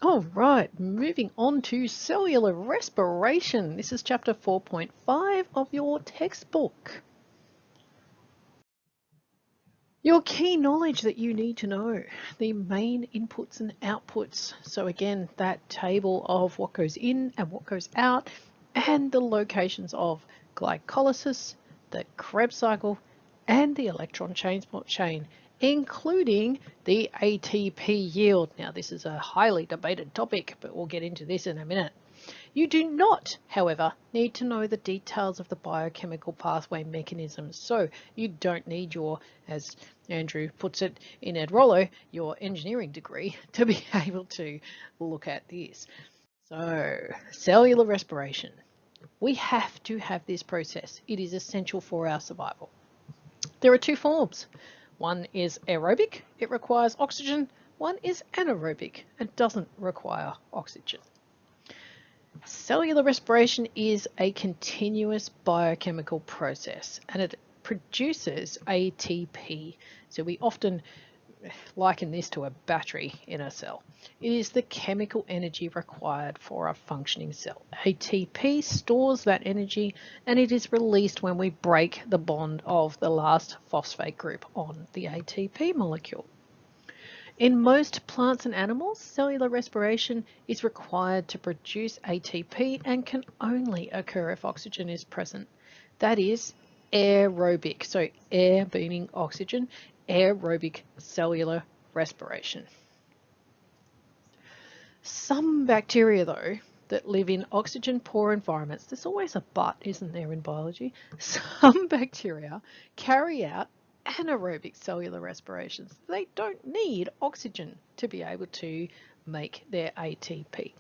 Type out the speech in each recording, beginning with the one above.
All right, moving on to cellular respiration. This is chapter 4.5 of your textbook. Your key knowledge that you need to know, the main inputs and outputs. So again, that table of what goes in and what goes out, and the locations of glycolysis, the Krebs cycle, and the electron transport chain, including the ATP yield. Now, this is a highly debated topic, but we'll get into this in a minute. You do not, however, need to know the details of the biochemical pathway mechanisms. So you don't need your, as Andrew puts it in Ed Rollo, your engineering degree to be able to look at this. So cellular respiration. We have to have this process. It is essential for our survival. There are two forms. One is aerobic, it requires oxygen. One is anaerobic, it doesn't require oxygen. Cellular respiration is a continuous biochemical process and it produces ATP. So we often liken this to a battery in a cell. It is the chemical energy required for a functioning cell. ATP stores that energy and it is released when we break the bond of the last phosphate group on the ATP molecule. In most plants and animals, cellular respiration is required to produce ATP and can only occur if oxygen is present. That is aerobic, so air beaming oxygen, aerobic cellular respiration. Some bacteria, though, that live in oxygen-poor environments, there's always a but, isn't there, in biology? Some bacteria carry out anaerobic cellular respirations. They don't need oxygen to be able to make their ATP.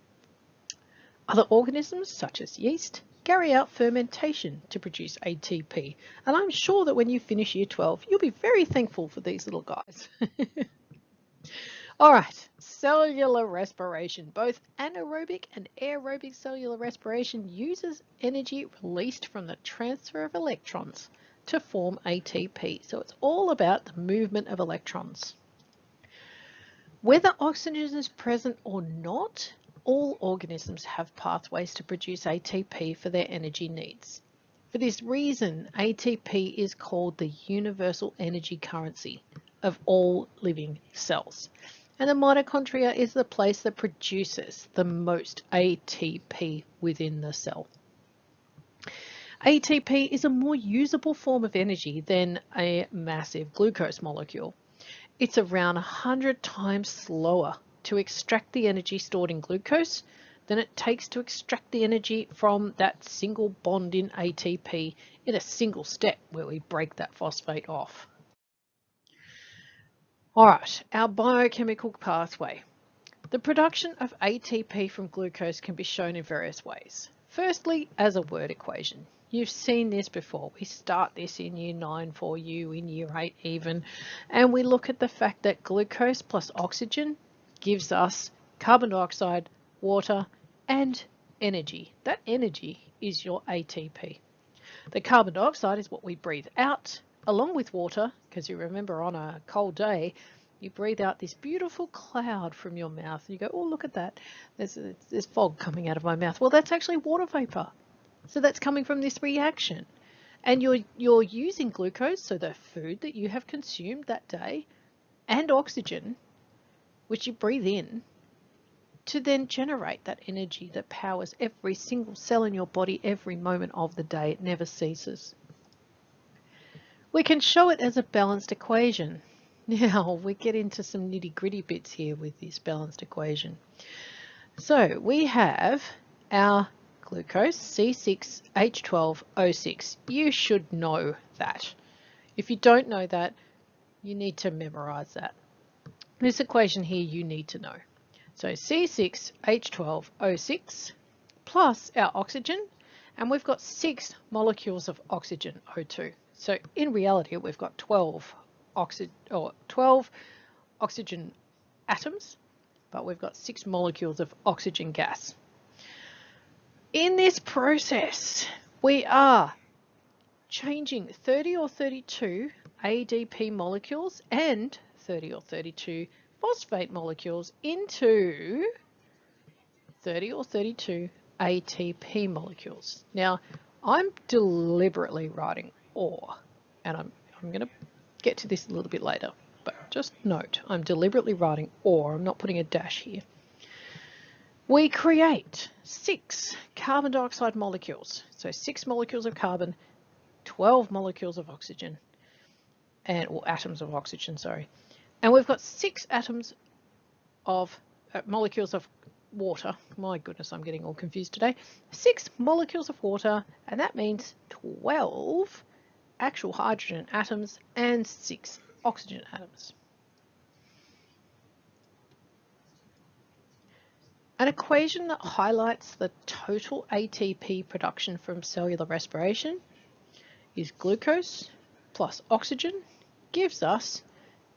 Other organisms, such as yeast, carry out fermentation to produce ATP. And I'm sure that when you finish year 12, you'll be very thankful for these little guys. All right, cellular respiration. Both anaerobic and aerobic cellular respiration uses energy released from the transfer of electrons to form ATP. So it's all about the movement of electrons. Whether oxygen is present or not, all organisms have pathways to produce ATP for their energy needs. For this reason, ATP is called the universal energy currency of all living cells. And the mitochondria is the place that produces the most ATP within the cell. ATP is a more usable form of energy than a massive glucose molecule. It's around 100 times slower to extract the energy stored in glucose than it takes to extract the energy from that single bond in ATP in a single step where we break that phosphate off. All right, our biochemical pathway. The production of ATP from glucose can be shown in various ways. Firstly, as a word equation. You've seen this before. We start this in year 9 for you, in year 8 even, and we look at the fact that glucose plus oxygen gives us carbon dioxide, water, and energy. That energy is your ATP. The carbon dioxide is what we breathe out, along with water, because you remember on a cold day, you breathe out this beautiful cloud from your mouth. And you go, oh, look at that. There's fog coming out of my mouth. Well, that's actually water vapor. So that's coming from this reaction. And you're using glucose, so the food that you have consumed that day, and oxygen, which you breathe in, to then generate that energy that powers every single cell in your body every moment of the day. It never ceases. We can show it as a balanced equation. Now we get into some nitty-gritty bits here with this balanced equation. So we have our glucose, C6H12O6. You should know that. If you don't know that, you need to memorize that. This equation here you need to know. So C6H12O6 plus our oxygen, and we've got 6 molecules of oxygen, O2. So in reality, we've got 12 oxygen atoms, but we've got 6 molecules of oxygen gas. In this process, we are changing 30 or 32 ADP molecules and 30 or 32 phosphate molecules into 30 or 32 ATP molecules. Now, I'm deliberately writing or, and I'm going to get to this a little bit later, but just note, I'm deliberately writing or, I'm not putting a dash here. We create 6 carbon dioxide molecules, so 6 molecules of carbon, 12 molecules of oxygen, or atoms of oxygen, sorry. And we've got 6 atoms of molecules of water. My goodness, I'm getting all confused today. 6 molecules of water, and that means 12 actual hydrogen atoms and 6 oxygen atoms. An equation that highlights the total ATP production from cellular respiration is glucose plus oxygen gives us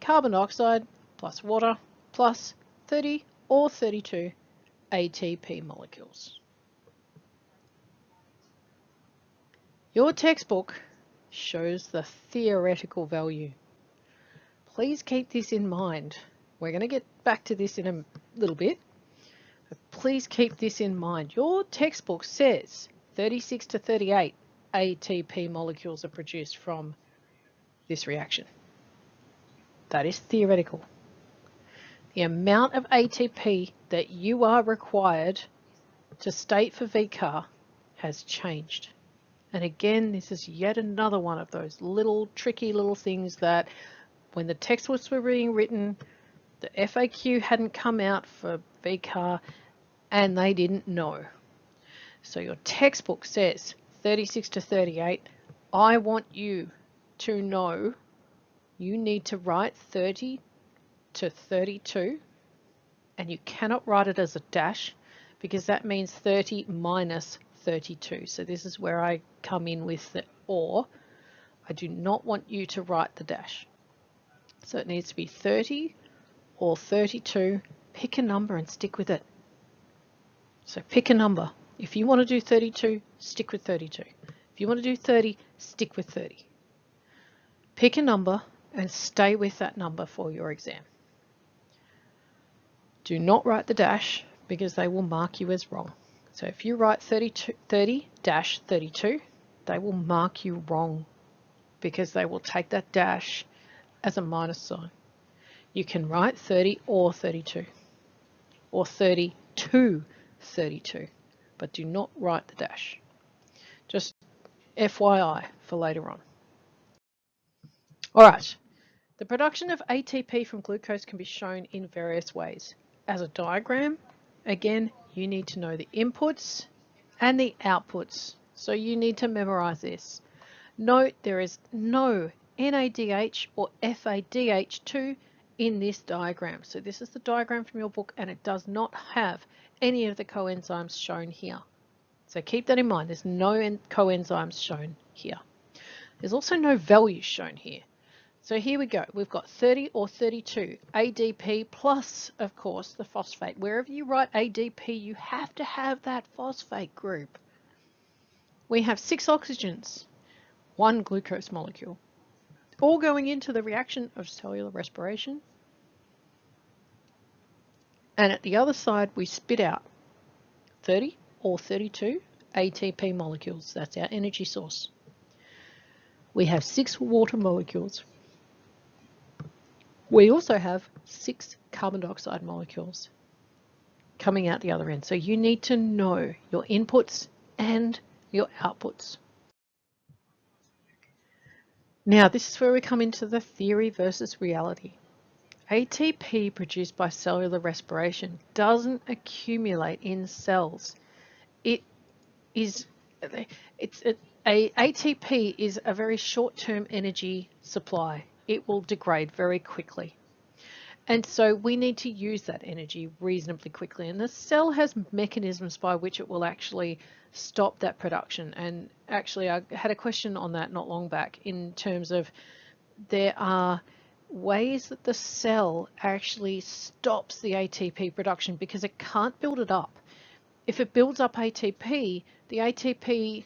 carbon dioxide plus water plus 30 or 32 ATP molecules. Your textbook shows the theoretical value. Please keep this in mind. We're going to get back to this in a little bit. But please keep this in mind. Your textbook says 36 to 38 ATP molecules are produced from this reaction. That is theoretical. The amount of ATP that you are required to state for VCAR has changed. And again, this is yet another one of those little tricky little things that when the textbooks were being written, the FAQ hadn't come out for VCAR and they didn't know. So your textbook says 36 to 38. I want you to know you need to write 30 to 32, and you cannot write it as a dash because that means 30 minus 32. So this is where I come in with the or. I do not want you to write the dash. So it needs to be 30 or 32. Pick a number and stick with it. So pick a number. If you want to do 32, stick with 32. If you want to do 30, stick with 30. Pick a number and stay with that number for your exam. Do not write the dash because they will mark you as wrong. So if you write 30-32, they will mark you wrong because they will take that dash as a minus sign. You can write 30 or 32 or 30 to 32, but do not write the dash. Just FYI for later on. All right, the production of ATP from glucose can be shown in various ways. As a diagram, again, you need to know the inputs and the outputs, so you need to memorize this. Note there is no NADH or FADH2 in this diagram. So this is the diagram from your book and it does not have any of the coenzymes shown here. So keep that in mind. There's no coenzymes shown here. There's also no values shown here. So here we go. We've got 30 or 32 ADP plus, of course, the phosphate. Wherever you write ADP, you have to have that phosphate group. We have 6 oxygens, 1 glucose molecule, all going into the reaction of cellular respiration. And at the other side, we spit out 30 or 32 ATP molecules. That's our energy source. We have 6 water molecules. We also have 6 carbon dioxide molecules coming out the other end. So you need to know your inputs and your outputs. Now, this is where we come into the theory versus reality. ATP produced by cellular respiration doesn't accumulate in cells. ATP is a very short-term energy supply. It will degrade very quickly. And so we need to use that energy reasonably quickly. And the cell has mechanisms by which it will actually stop that production. And actually, I had a question on that not long back in terms of there are ways that the cell actually stops the ATP production because it can't build it up. If it builds up ATP, the ATP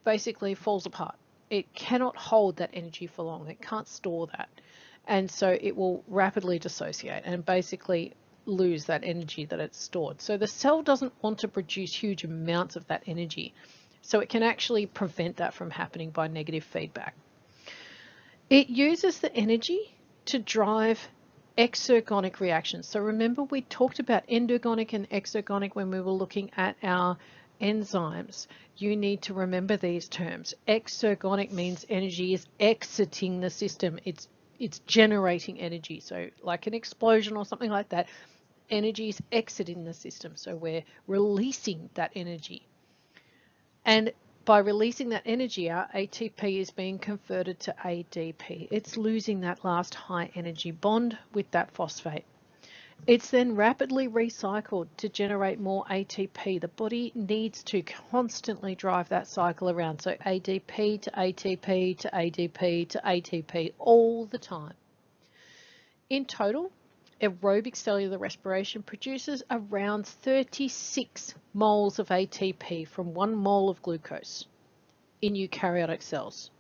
basically falls apart. It cannot hold that energy for long. It can't store that. And so it will rapidly dissociate. And basically, lose that energy that it's stored. So the cell doesn't want to produce huge amounts of that energy. So it can actually prevent that from happening by negative feedback. It uses the energy to drive exergonic reactions. So remember we talked about endogonic and exergonic when we were looking at our enzymes. You need to remember these terms. Exergonic means energy is exiting the system. It's generating energy. So like an explosion or something like that, energy is exiting the system. So we're releasing that energy. And by releasing that energy out, ATP is being converted to ADP. It's losing that last high energy bond with that phosphate. It's then rapidly recycled to generate more ATP. The body needs to constantly drive that cycle around. So ADP to ATP to ADP to ATP all the time. In total, aerobic cellular respiration produces around 36 moles of ATP from 1 mole of glucose in eukaryotic cells.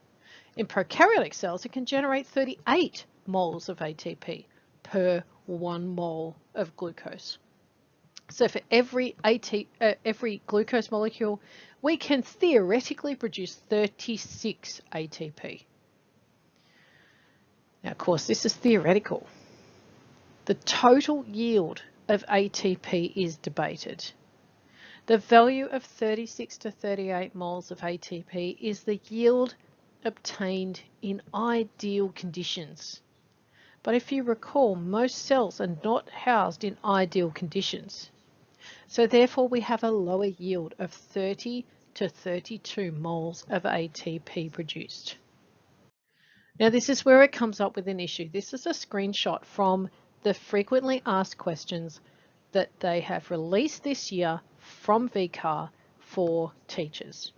In prokaryotic cells, it can generate 38 moles of ATP per 1 mole of glucose. So for every glucose molecule, we can theoretically produce 36 ATP. Now, of course, this is theoretical. The total yield of ATP is debated. The value of 36 to 38 moles of ATP is the yield obtained in ideal conditions. But if you recall, most cells are not housed in ideal conditions. So therefore we have a lower yield of 30 to 32 moles of ATP produced. Now this is where it comes up with an issue. This is a screenshot from the frequently asked questions that they have released this year from VCAR for teachers.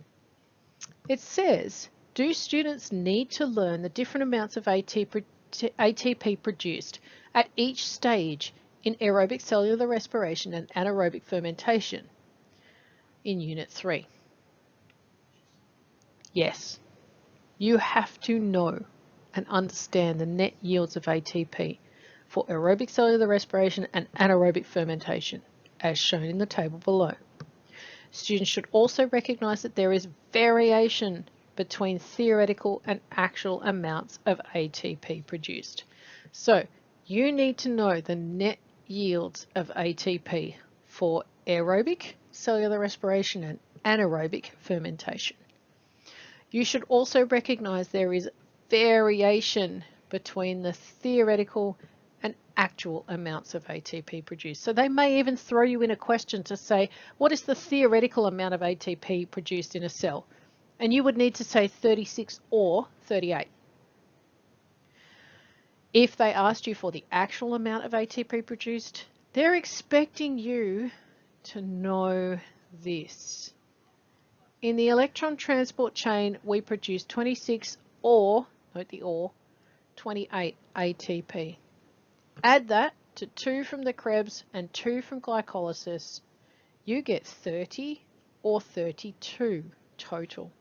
It says, do students need to learn the different amounts of ATP produced at each stage in aerobic cellular respiration and anaerobic fermentation in Unit 3? Yes, you have to know and understand the net yields of ATP for aerobic cellular respiration and anaerobic fermentation, as shown in the table below. Students should also recognize that there is variation between theoretical and actual amounts of ATP produced. So you need to know the net yields of ATP for aerobic cellular respiration and anaerobic fermentation. You should also recognize there is variation between the theoretical and actual amounts of ATP produced. So they may even throw you in a question to say, what is the theoretical amount of ATP produced in a cell? And you would need to say 36 or 38. If they asked you for the actual amount of ATP produced, they're expecting you to know this. In the electron transport chain, we produce 26 or, note the or, 28 ATP. Add that to 2 from the Krebs and 2 from glycolysis, you get 30 or 32 total.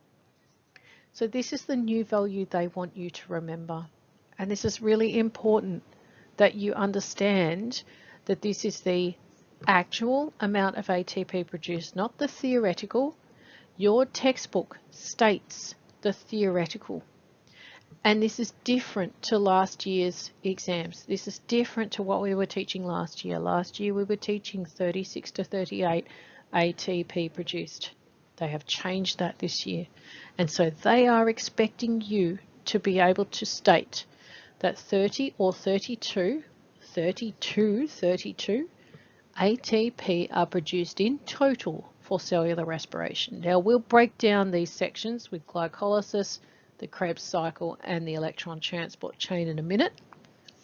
So this is the new value they want you to remember. And this is really important that you understand that this is the actual amount of ATP produced, not the theoretical. Your textbook states the theoretical. And this is different to last year's exams. This is different to what we were teaching last year. Last year we were teaching 36 to 38 ATP produced. They have changed that this year. And so they are expecting you to be able to state that 30 or 32 ATP are produced in total for cellular respiration. Now we'll break down these sections with glycolysis, the Krebs cycle and the electron transport chain in a minute.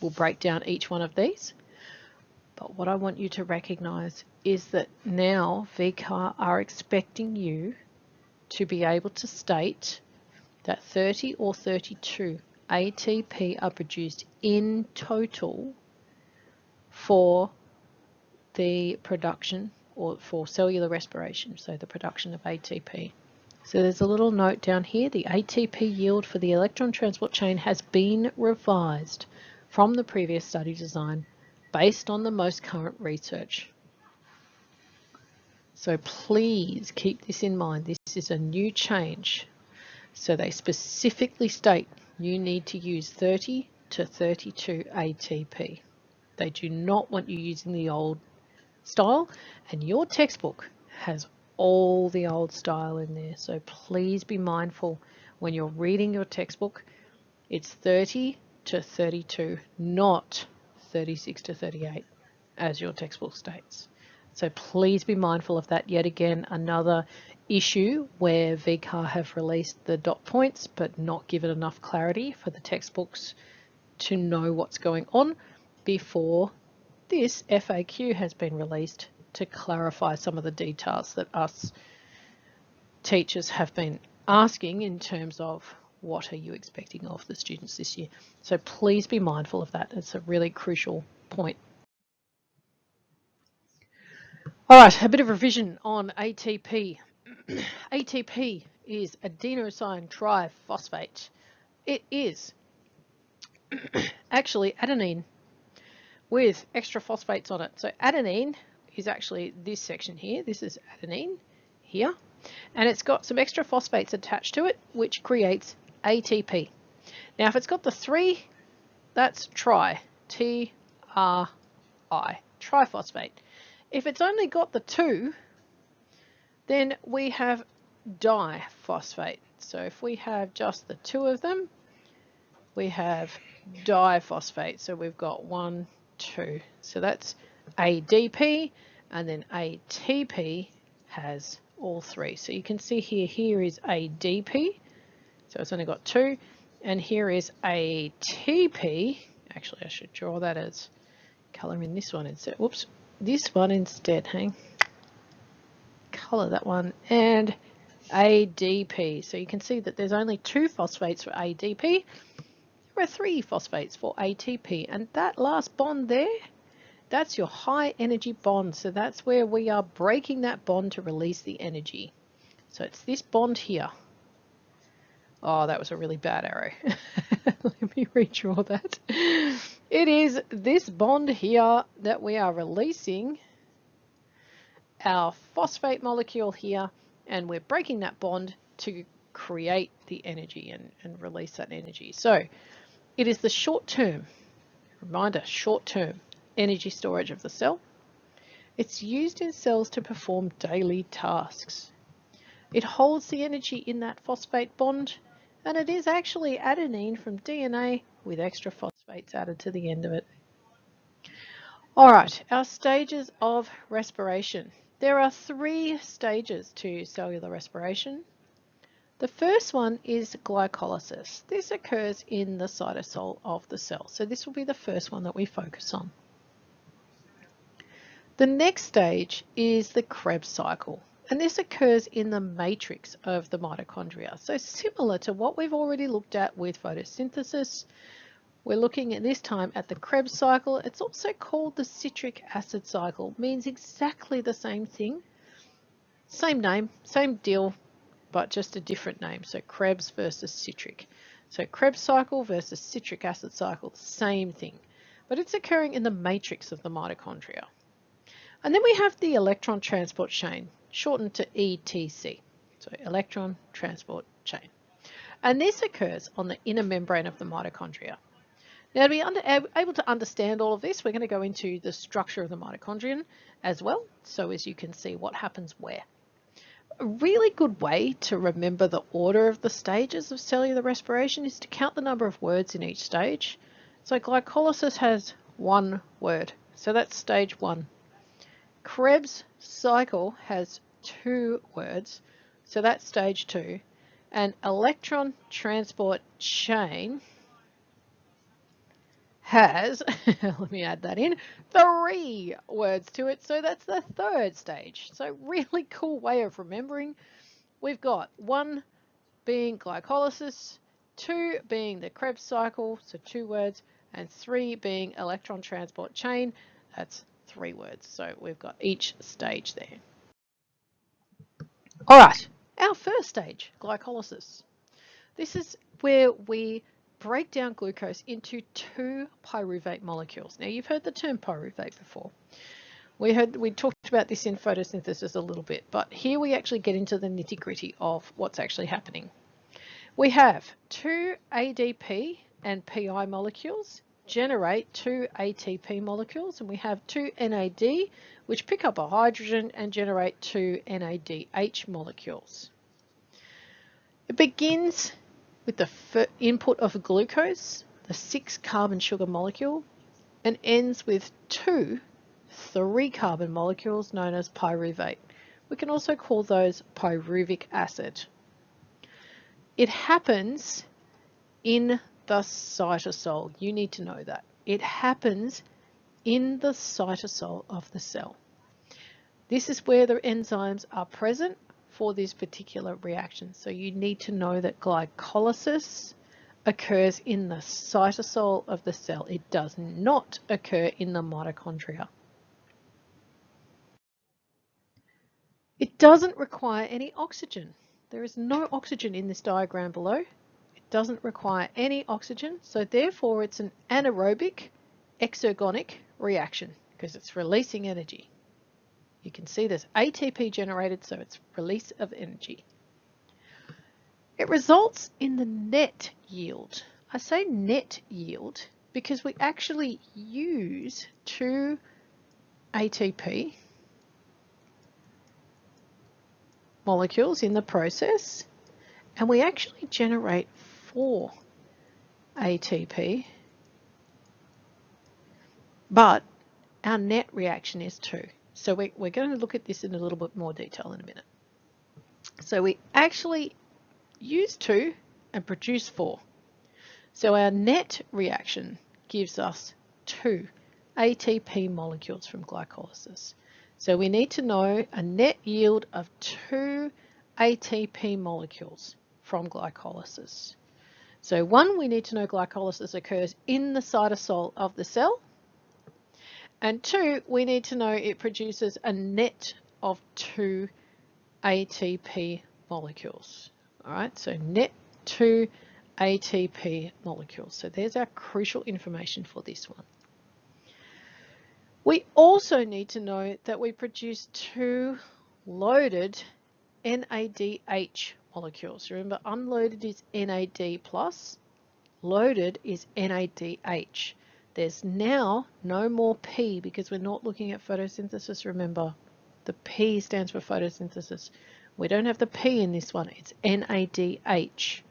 We'll break down each one of these. But what I want you to recognize is that now VCAR are expecting you to be able to state that 30 or 32 ATP are produced in total for the production or for cellular respiration, so the production of ATP. So there's a little note down here, the ATP yield for the electron transport chain has been revised from the previous study design based on the most current research. So please keep this in mind. This is a new change. So they specifically state you need to use 30 to 32 ATP. They do not want you using the old style, and your textbook has all the old style in there. So please be mindful when you're reading your textbook. It's 30 to 32, not 36 to 38, as your textbook states. So please be mindful of that. Yet again, another issue where VCAR have released the dot points but not given enough clarity for the textbooks to know what's going on before this FAQ has been released to clarify some of the details that us teachers have been asking in terms of what are you expecting of the students this year. So please be mindful of that. It's a really crucial point. All right, a bit of revision on ATP. ATP is adenosine triphosphate. It is actually adenine with extra phosphates on it. So adenine is actually this section here. This is adenine here. And it's got some extra phosphates attached to it, which creates ATP. Now, if it's got the 3, that's tri, T-R-I, triphosphate. If it's only got the 2, then we have diphosphate. So if we have just the 2 of them, we have diphosphate. So we've got 1, 2. So that's ADP, and then ATP has all 3. So you can see here is ADP. So it's only got 2. And here is ATP. Actually, I should draw that as colour in this one instead. Whoops. This one instead, hang. Colour that one, and ADP. So you can see that there's only 2 phosphates for ADP. There are 3 phosphates for ATP, and that last bond there, that's your high energy bond. So that's where we are breaking that bond to release the energy. So it's this bond here. Oh, that was a really bad arrow. Let me redraw that. It is this bond here that we are releasing our phosphate molecule here, and we're breaking that bond to create the energy and release that energy. So it is the short-term, reminder, short-term energy storage of the cell. It's used in cells to perform daily tasks. It holds the energy in that phosphate bond, and it is actually adenine from DNA with extra phosphates added to the end of it. All right, our stages of respiration. There are 3 stages to cellular respiration. The first one is glycolysis. This occurs in the cytosol of the cell. So this will be the first one that we focus on. The next stage is the Krebs cycle, and this occurs in the matrix of the mitochondria. So similar to what we've already looked at with photosynthesis, we're looking at this time at the Krebs cycle. It's also called the citric acid cycle. Means exactly the same thing. Same name, same deal, but just a different name. So Krebs versus citric. So Krebs cycle versus citric acid cycle, same thing. But it's occurring in the matrix of the mitochondria. And then we have the electron transport chain, shortened to ETC. So electron transport chain. And this occurs on the inner membrane of the mitochondria. Now, to be able to understand all of this, we're going to go into the structure of the mitochondrion as well, so as you can see what happens where. A really good way to remember the order of the stages of cellular respiration is to count the number of words in each stage. So glycolysis has 1 word, so that's stage 1. Krebs cycle has 2 words, so that's stage 2. And electron transport chain has, let me add that in, 3 words to it, so that's the 3rd stage. So really cool way of remembering. We've got 1 being glycolysis, 2 being the Krebs cycle, so 2 words, and 3 being electron transport chain, that's 3 words. So we've got each stage there. All right, our first stage, glycolysis. This is where we break down glucose into 2 pyruvate molecules. Now, you've heard the term pyruvate before. We talked about this in photosynthesis a little bit, but here we actually get into the nitty-gritty of what's actually happening. We have 2 ADP and PI molecules generate 2 ATP molecules, and we have 2 NAD, which pick up a hydrogen and generate 2 NADH molecules. It begins with the input of glucose, the 6-carbon sugar molecule, and ends with 2 3-carbon molecules known as pyruvate. We can also call those pyruvic acid. It happens in the cytosol. You need to know that. It happens in the cytosol of the cell. This is where the enzymes are present for this particular reaction. So you need to know that glycolysis occurs in the cytosol of the cell. It does not occur in the mitochondria. It doesn't require any oxygen. There is no oxygen in this diagram below. It doesn't require any oxygen, so therefore it's an anaerobic exergonic reaction because it's releasing energy. You can see there's ATP generated, so it's release of energy. It results in the net yield. I say net yield because we actually use 2 ATP molecules in the process, and we actually generate 4 ATP, but our net reaction is 2. So we're going to look at this in a little bit more detail in a minute. So we actually use 2 and produce 4. So our net reaction gives us 2 ATP molecules from glycolysis. So we need to know a net yield of 2 ATP molecules from glycolysis. So 1, we need to know glycolysis occurs in the cytosol of the cell. And 2, we need to know it produces a net of 2 ATP molecules. All right, so net 2 ATP molecules. So there's our crucial information for this one. We also need to know that we produce 2 loaded NADH molecules. Remember, unloaded is NAD+, loaded is NADH. There's now no more P because we're not looking at photosynthesis, remember. The P stands for photosynthesis. We don't have the P in this one, it's NADH.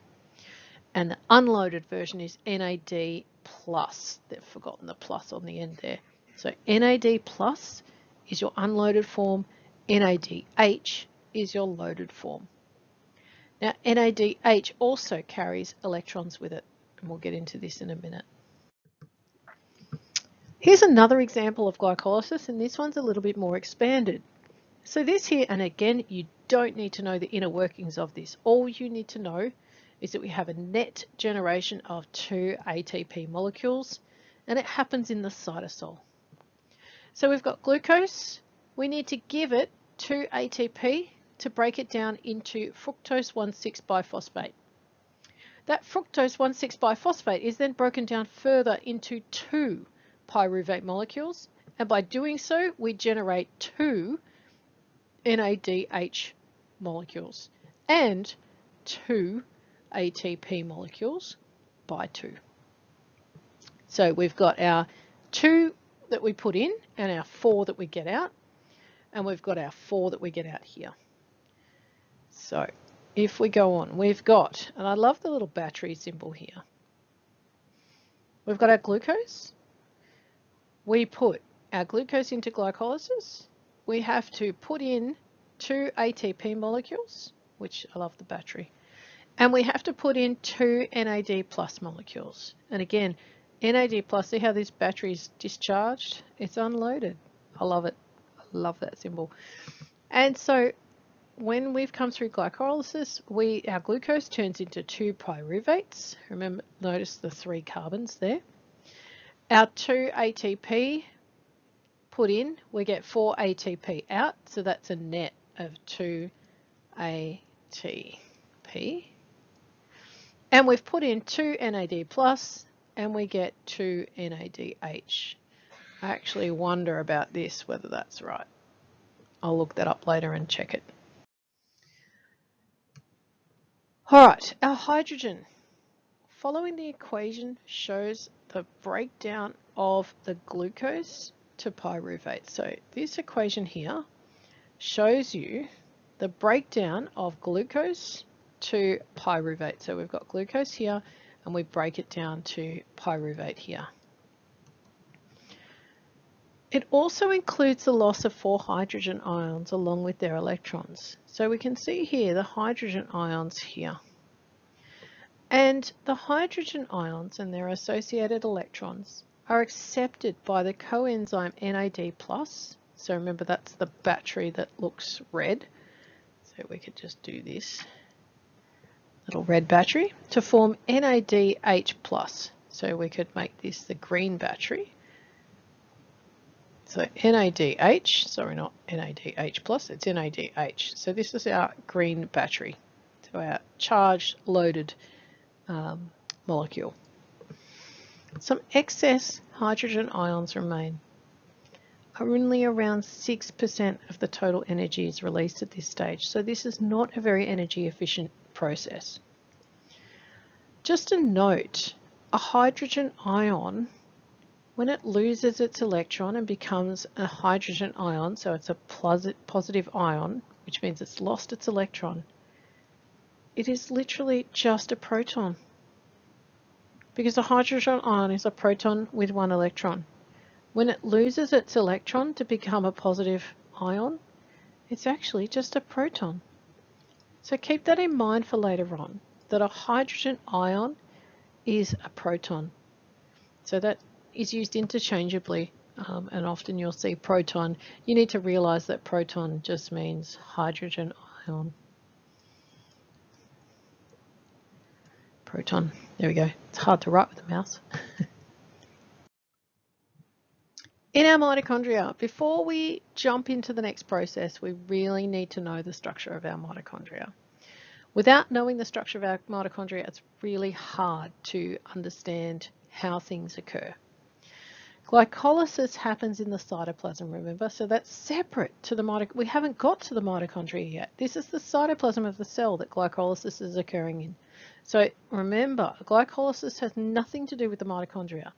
And the unloaded version is NAD+. They've forgotten the plus on the end there. So NAD+ is your unloaded form, NADH is your loaded form. Now NADH also carries electrons with it, and we'll get into this in a minute. Here's another example of glycolysis, and this one's a little bit more expanded. So this here, and again, you don't need to know the inner workings of this. All you need to know is that we have a net generation of 2 ATP molecules, and it happens in the cytosol. So we've got glucose. We need to give it 2 ATP to break it down into fructose 1,6-biphosphate. That fructose 1,6-biphosphate is then broken down further into 2 pyruvate molecules, and by doing so we generate 2 NADH molecules and 2 ATP molecules by 2. So we've got our 2 that we put in and our 4 that we get out, and we've got our 4 that we get out here. So if we go on, we've got, and I love the little battery symbol here, we've got our glucose. We put our glucose into glycolysis. We have to put in 2 ATP molecules, which I love the battery, and we have to put in 2 NAD+ molecules. And again, NAD+, see how this battery is discharged? It's unloaded. I love it. I love that symbol. And so when we've come through glycolysis, our glucose turns into 2 pyruvates. Remember, notice the 3 carbons there. Our 2 ATP put in, we get 4 ATP out, so that's a net of 2 ATP. And we've put in 2 NAD plus and we get 2 NADH. I actually wonder about this, whether that's right. I'll look that up later and check it. All right, our hydrogen. Following the equation shows the breakdown of the glucose to pyruvate. So this equation here shows you the breakdown of glucose to pyruvate. So we've got glucose here and we break it down to pyruvate here. It also includes the loss of 4 hydrogen ions along with their electrons. So we can see here the hydrogen ions here. And the hydrogen ions and their associated electrons are accepted by the coenzyme NAD+. So remember, that's the battery that looks red. So we could just do this little red battery to form NADH+. So we could make this the green battery. So NADH, sorry, not NADH+, it's NADH. So this is our green battery, so our charged, loaded molecule. Some excess hydrogen ions remain. Only around 6% of the total energy is released at this stage, so this is not a very energy efficient process. Just a note, a hydrogen ion, when it loses its electron and becomes a hydrogen ion, so it's a positive ion, which means it's lost its electron, it is literally just a proton. Because a hydrogen ion is a proton with 1 electron. When it loses its electron to become a positive ion, it's actually just a proton. So keep that in mind for later on, that a hydrogen ion is a proton. So that is used interchangeably, and often you'll see proton. You need to realize that proton just means hydrogen ion. Proton, there we go. It's hard to write with a mouse. In our mitochondria, before we jump into the next process, we really need to know the structure of our mitochondria. Without knowing the structure of our mitochondria, it's really hard to understand how things occur. Glycolysis happens in the cytoplasm, remember? So that's separate to the mitochondria. We haven't got to the mitochondria yet. This is the cytoplasm of the cell that glycolysis is occurring in. So remember, glycolysis has nothing to do with the mitochondria.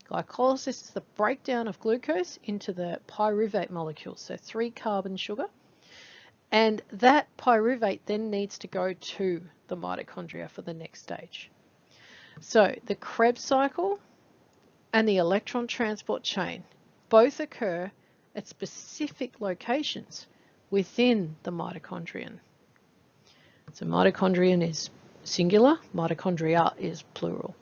Glycolysis is the breakdown of glucose into the pyruvate molecule, so 3-carbon sugar. And that pyruvate then needs to go to the mitochondria for the next stage. So the Krebs cycle and the electron transport chain both occur at specific locations within the mitochondrion. So mitochondrion is singular, mitochondria is plural.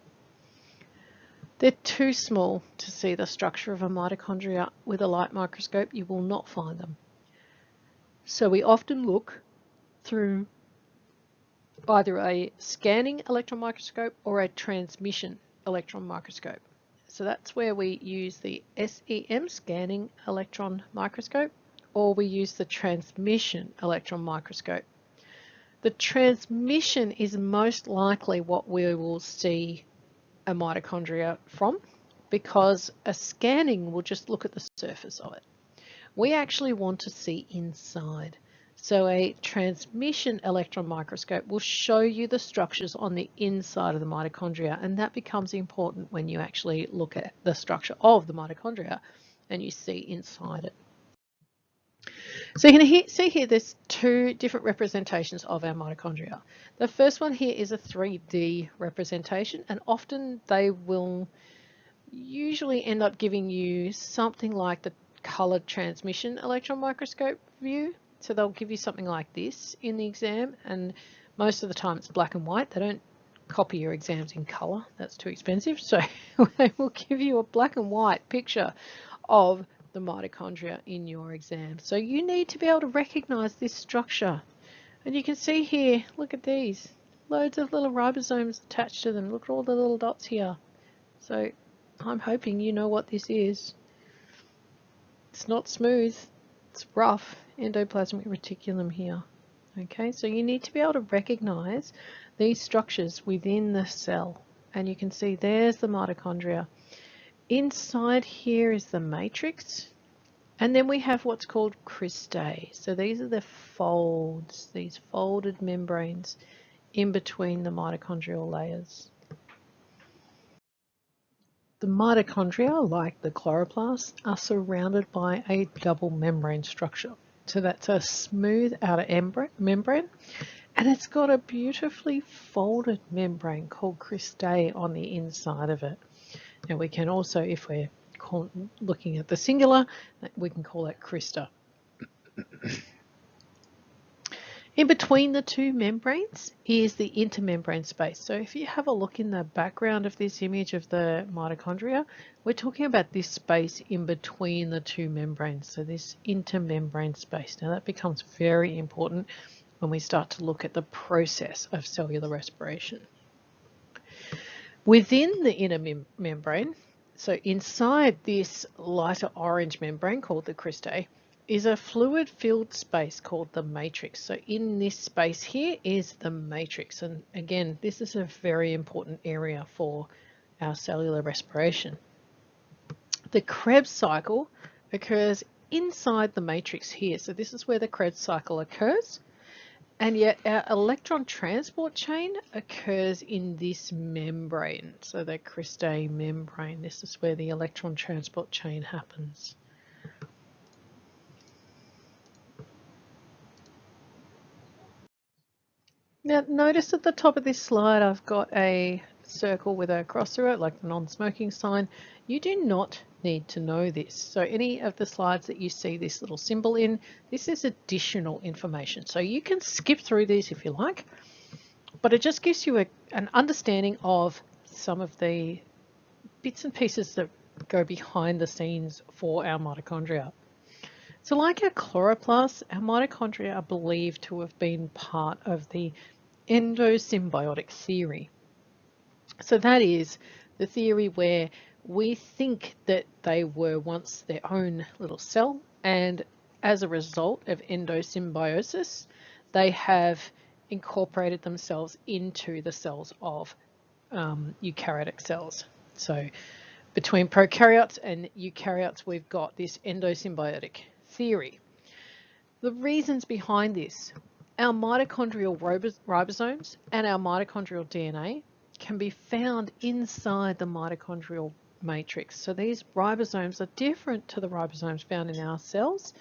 They're too small to see the structure of a mitochondria with a light microscope. You will not find them. So we often look through either a scanning electron microscope or a transmission electron microscope. So that's where we use the SEM, scanning electron microscope, or we use the transmission electron microscope. The transmission is most likely what we will see a mitochondria from, because a scanning will just look at the surface of it. We actually want to see inside. So a transmission electron microscope will show you the structures on the inside of the mitochondria, and that becomes important when you actually look at the structure of the mitochondria and you see inside it. So you can see here there's 2 different representations of our mitochondria. The first one here is a 3D representation, and often they will usually end up giving you something like the colored transmission electron microscope view. So they'll give you something like this in the exam, and most of the time it's black and white. They don't copy your exams in color, that's too expensive. So they will give you a black and white picture of the mitochondria in your exam. So you need to be able to recognize this structure. And you can see here, look at these, loads of little ribosomes attached to them. Look at all the little dots here. So I'm hoping you know what this is. It's not smooth, it's rough endoplasmic reticulum here. Okay, so you need to be able to recognize these structures within the cell. And you can see there's the mitochondria. Inside here is the matrix. And then we have what's called cristae. So these are the folds, these folded membranes in between the mitochondrial layers. The mitochondria, like the chloroplasts, are surrounded by a double membrane structure. So that's a smooth outer membrane, and it's got a beautifully folded membrane called cristae on the inside of it. Now we can also, if we're looking at the singular, we can call it crista. In between the two membranes is the intermembrane space. So if you have a look in the background of this image of the mitochondria, we're talking about this space in between the two membranes, so this intermembrane space. Now that becomes very important when we start to look at the process of cellular respiration. Within the inner membrane, so inside this lighter orange membrane called the cristae, is a fluid-filled space called the matrix. So in this space here is the matrix. And again, this is a very important area for our cellular respiration. The Krebs cycle occurs inside the matrix here. So this is where the Krebs cycle occurs. And yet our electron transport chain occurs in this membrane. So the cristae membrane, this is where the electron transport chain happens. Now notice at the top of this slide I've got a circle with a cross through it, like the non-smoking sign. You do not need to know this. So any of the slides that you see this little symbol in, this is additional information. So you can skip through these if you like, but it just gives you an understanding of some of the bits and pieces that go behind the scenes for our mitochondria. So like our chloroplasts, our mitochondria are believed to have been part of the Endosymbiotic Theory. So that is the theory where we think that they were once their own little cell, and as a result of endosymbiosis, they have incorporated themselves into the cells of eukaryotic cells. So between prokaryotes and eukaryotes, we've got this endosymbiotic theory. The reasons behind this: our mitochondrial ribosomes and our mitochondrial DNA can be found inside the mitochondrial matrix. So these ribosomes are different to the ribosomes found in our cells,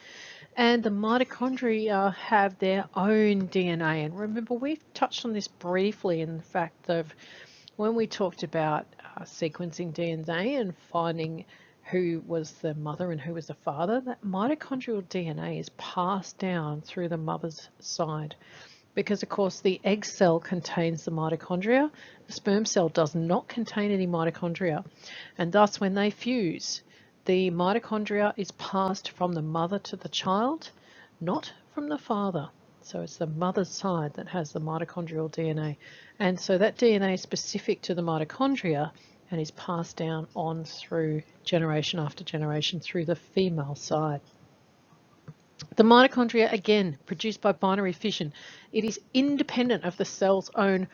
and the mitochondria have their own DNA. And remember, we've touched on this briefly in the fact of when we talked about sequencing DNA and finding who was the mother and who was the father, that mitochondrial DNA is passed down through the mother's side. Because, of course, the egg cell contains the mitochondria, the sperm cell does not contain any mitochondria. And thus, when they fuse, the mitochondria is passed from the mother to the child, not from the father. So it's the mother's side that has the mitochondrial DNA. And so that DNA is specific to the mitochondria and is passed down on through generation after generation through the female side. The mitochondria, again, produced by binary fission. It is independent of the cell's own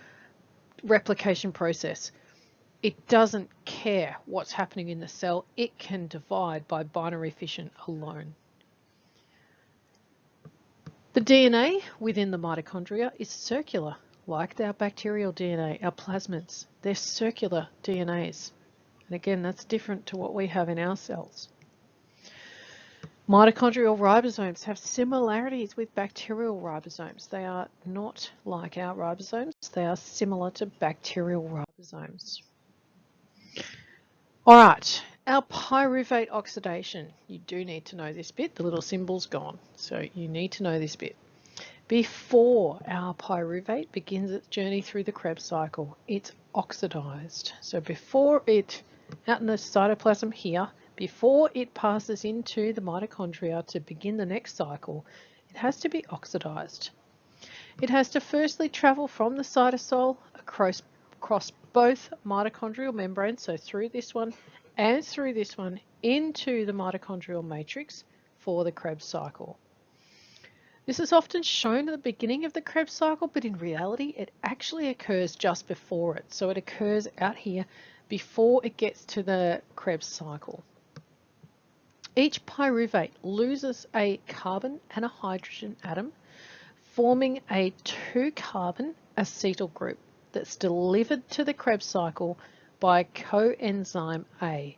replication process. It doesn't care what's happening in the cell. It can divide by binary fission alone. The DNA within the mitochondria is circular, like our bacterial DNA, our plasmids. They're circular DNAs. And again, that's different to what we have in our cells. Mitochondrial ribosomes have similarities with bacterial ribosomes. They are not like our ribosomes. They are similar to bacterial ribosomes. All right, our pyruvate oxidation. You do need to know this bit. The little symbol's gone, so you need to know this bit. Before our pyruvate begins its journey through the Krebs cycle, it's oxidized. So before it, out in the cytoplasm here, before it passes into the mitochondria to begin the next cycle, it has to be oxidized. It has to firstly travel from the cytosol across both mitochondrial membranes, so through this one and through this one, into the mitochondrial matrix for the Krebs cycle. This is often shown at the beginning of the Krebs cycle, but in reality it actually occurs just before it. So it occurs out here before it gets to the Krebs cycle. Each pyruvate loses a carbon and a hydrogen atom, forming a 2-carbon acetyl group that's delivered to the Krebs cycle by coenzyme A.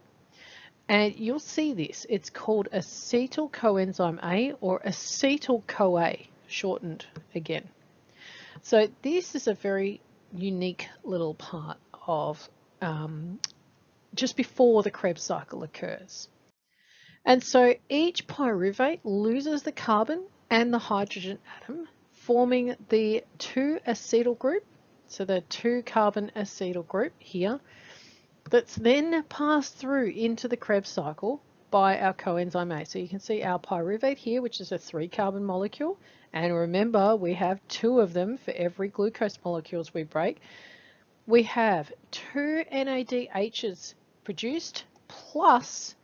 And you'll see this. It's called acetyl coenzyme A, or acetyl-CoA, shortened again. So this is a very unique little part of just before the Krebs cycle occurs. And so each pyruvate loses the carbon and the hydrogen atom, forming the 2-acetyl group, so the 2-carbon acetyl group here, that's then passed through into the Krebs cycle by our coenzyme A. So you can see our pyruvate here, which is a 3-carbon molecule, and remember we have 2 of them for every glucose molecules we break. We have 2 NADHs produced plus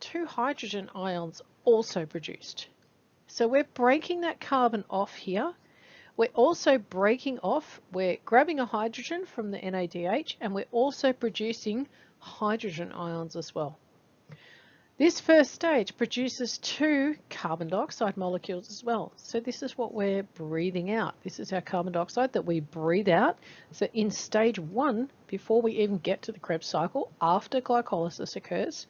2 hydrogen ions also produced. So we're breaking that carbon off here. We're also breaking off, we're grabbing a hydrogen from the NADH, and we're also producing hydrogen ions as well. This first stage produces 2 carbon dioxide molecules as well. So this is what we're breathing out. This is our carbon dioxide that we breathe out. So in stage 1, before we even get to the Krebs cycle, after glycolysis occurs,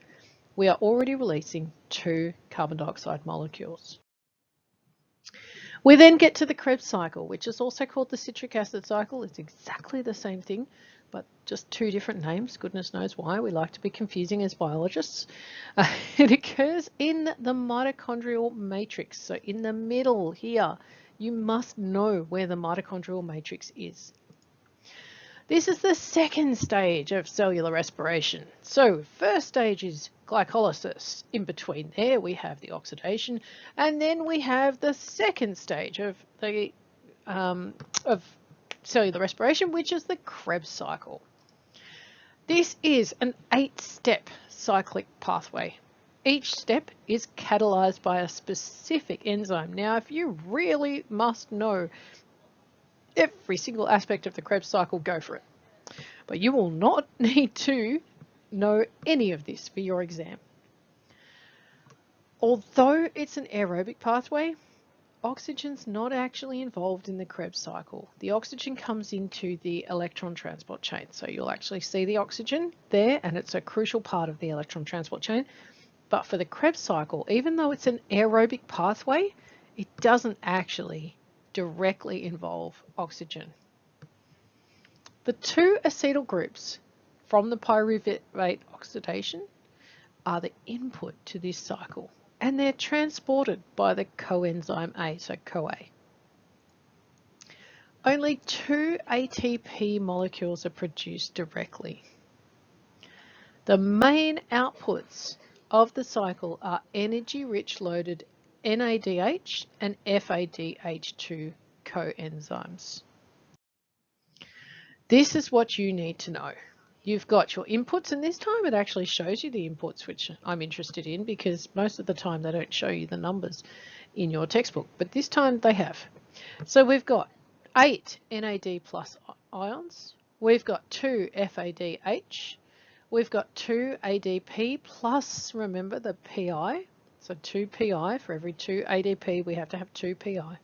we are already releasing 2 carbon dioxide molecules. We then get to the Krebs cycle, which is also called the citric acid cycle. It's exactly the same thing, but just 2 different names. Goodness knows why. We like to be confusing as biologists. It occurs in the mitochondrial matrix. So in the middle here, you must know where the mitochondrial matrix is. This is the second stage of cellular respiration. So first stage is glycolysis. In between there we have the oxidation, and then we have the second stage of the cellular respiration, which is the Krebs cycle. This is an 8-step cyclic pathway. Each step is catalyzed by a specific enzyme. Now, if you really must know every single aspect of the Krebs cycle, go for it. But you will not need to know any of this for your exam. Although it's an aerobic pathway, oxygen's not actually involved in the Krebs cycle. The oxygen comes into the electron transport chain. So you'll actually see the oxygen there, and it's a crucial part of the electron transport chain. But for the Krebs cycle, even though it's an aerobic pathway, it doesn't actually directly involve oxygen. The 2 acetyl groups from the pyruvate oxidation are the input to this cycle, and they're transported by the coenzyme A, so CoA. Only 2 ATP molecules are produced directly. The main outputs of the cycle are energy-rich loaded NADH and FADH2 coenzymes. This is what you need to know. You've got your inputs, and this time it actually shows you the inputs, which I'm interested in because most of the time they don't show you the numbers in your textbook, but this time they have. So we've got 8 NAD plus ions, we've got 2 FADH, we've got 2 ADP plus, remember, the PI, so 2 PI. For every 2 ADP we have to have 2 PI.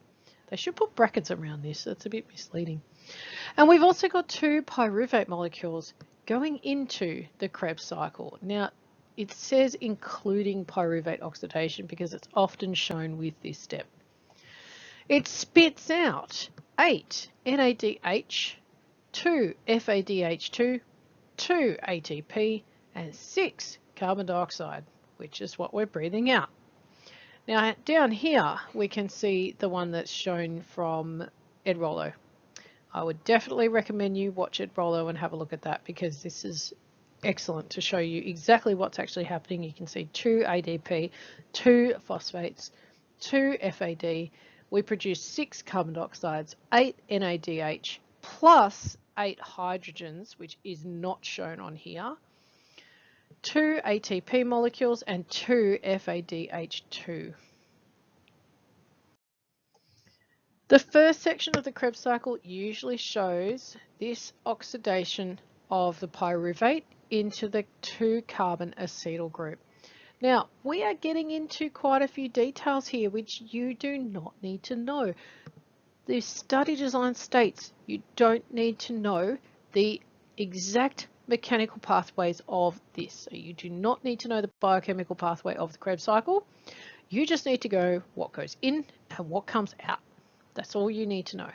They should put brackets around this, that's a bit misleading. And we've also got 2 pyruvate molecules going into the Krebs cycle. Now, it says including pyruvate oxidation because it's often shown with this step. It spits out 8 NADH, 2 FADH2, 2 ATP, and 6 carbon dioxide, which is what we're breathing out. Now, down here, we can see the one that's shown from Ed Rollo. I would definitely recommend you watch Ed Rollo and have a look at that because this is excellent to show you exactly what's actually happening. You can see 2 ADP, 2 phosphates, 2 FAD. We produce 6 carbon dioxides, 8 NADH, plus 8 hydrogens, which is not shown on here, 2 ATP molecules, and 2 FADH2. The first section of the Krebs cycle usually shows this oxidation of the pyruvate into the 2-carbon acetyl group. Now, we are getting into quite a few details here which you do not need to know. The study design states you don't need to know the exact mechanical pathways of this. So you do not need to know the biochemical pathway of the Krebs cycle. You just need to go what goes in and what comes out. That's all you need to know.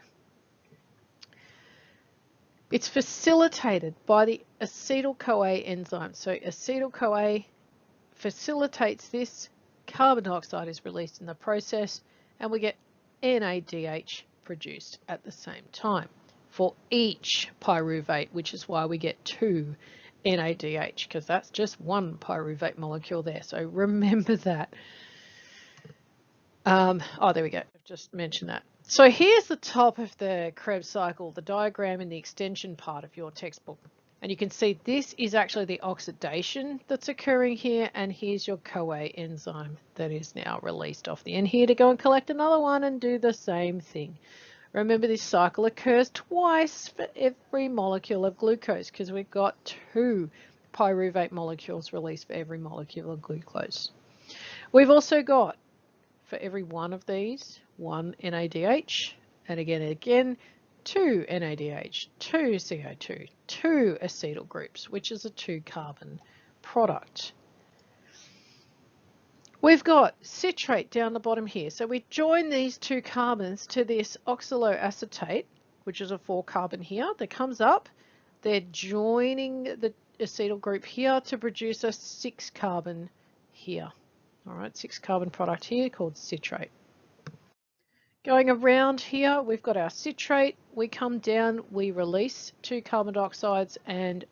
It's facilitated by the acetyl-CoA enzyme. So acetyl-CoA facilitates this. Carbon dioxide is released in the process and we get NADH produced at the same time for each pyruvate, which is why we get 2 NADH, because that's just one pyruvate molecule there. So remember that. Oh, there we go. I've just mentioned that. So here's the top of the Krebs cycle, the diagram in the extension part of your textbook. And you can see this is actually the oxidation that's occurring here. And here's your CoA enzyme that is now released off the end here to go and collect another one and do the same thing. Remember, this cycle occurs twice for every molecule of glucose because we've got 2 pyruvate molecules released for every molecule of glucose. We've also got, for every one of these, 1 NADH, and again, 2 NADH, 2 CO2, 2 acetyl groups, which is a 2-carbon product. We've got citrate down the bottom here. So we join these 2 carbons to this oxaloacetate, which is a 4-carbon here that comes up. They're joining the acetyl group here to produce a 6-carbon here. All right, 6-carbon product here called citrate. Going around here, we've got our citrate. We come down, we release 2 carbon dioxides, and